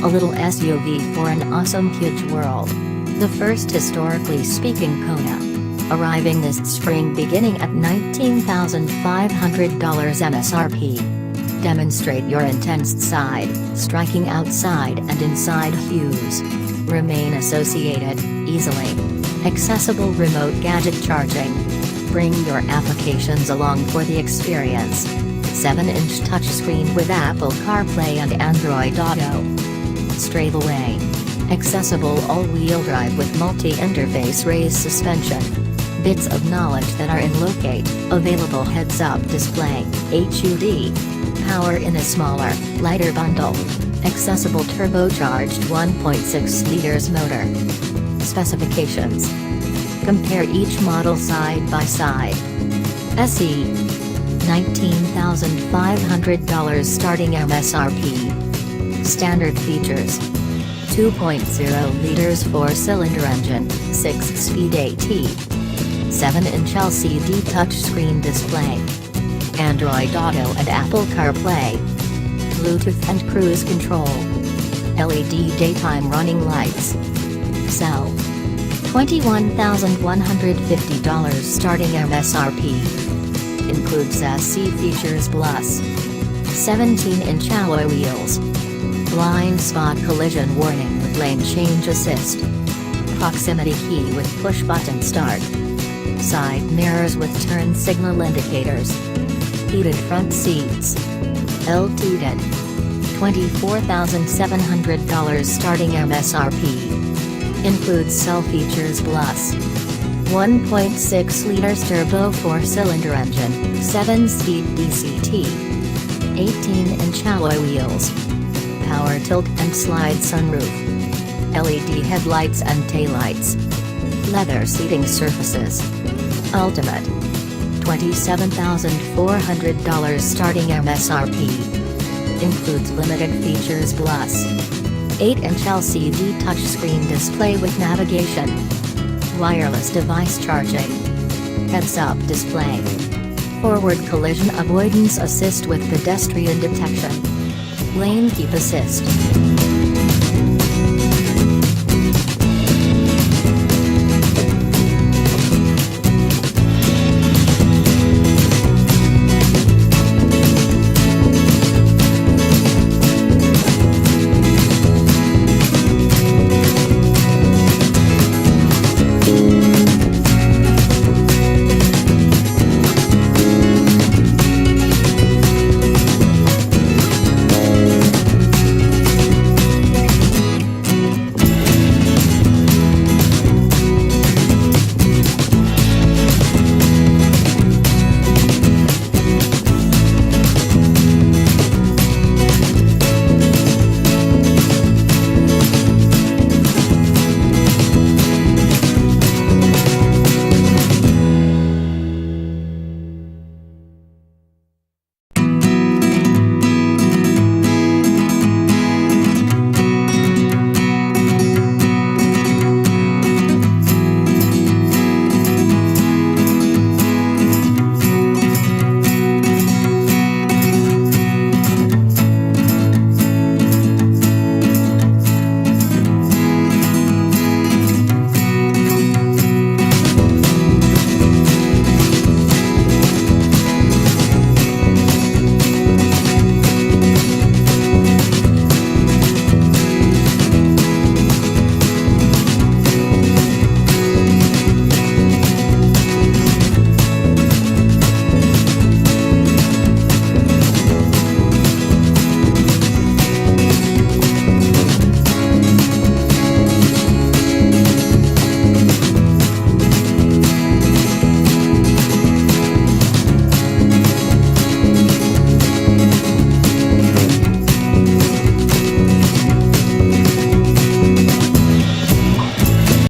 A little SUV for an awesome huge world. The first historically speaking Kona. Arriving this spring beginning at $19,500 MSRP. Demonstrate your intense side, striking outside and inside hues. Remain associated, easily. Accessible remote gadget charging. Bring your applications along for the experience. 7-inch touchscreen with Apple CarPlay and Android Auto. Straightaway. Accessible all-wheel drive with multi-interface raised suspension. Bits of knowledge that are in locate, available heads-up display, HUD. Power in a smaller, lighter bundle. Accessible turbocharged 1.6 liters motor. Specifications. Compare each model side by side. SE. $19,500 starting MSRP. Standard features. 2.0 liters 4-cylinder engine, 6-speed AT. 7-inch LCD touchscreen display. Android Auto and Apple CarPlay. Bluetooth and cruise control. LED daytime running lights. Sell. $21,150 starting MSRP. Includes SE features plus 17-inch alloy wheels. Blind spot collision warning with lane change assist. Proximity key with push-button start. Side mirrors with turn signal indicators. Heated front seats. LTD. $24,700 starting MSRP. Includes cell features plus 1.6 liters turbo 4-cylinder engine, 7-speed DCT. 18-inch alloy wheels. Power tilt and slide sunroof. LED headlights and taillights. Leather seating surfaces. Ultimate. $27,400 starting MSRP. Includes limited features plus 8-inch LCD touchscreen display with navigation. Wireless device charging. Heads-up display. Forward collision avoidance assist with pedestrian detection. Lane keep assist.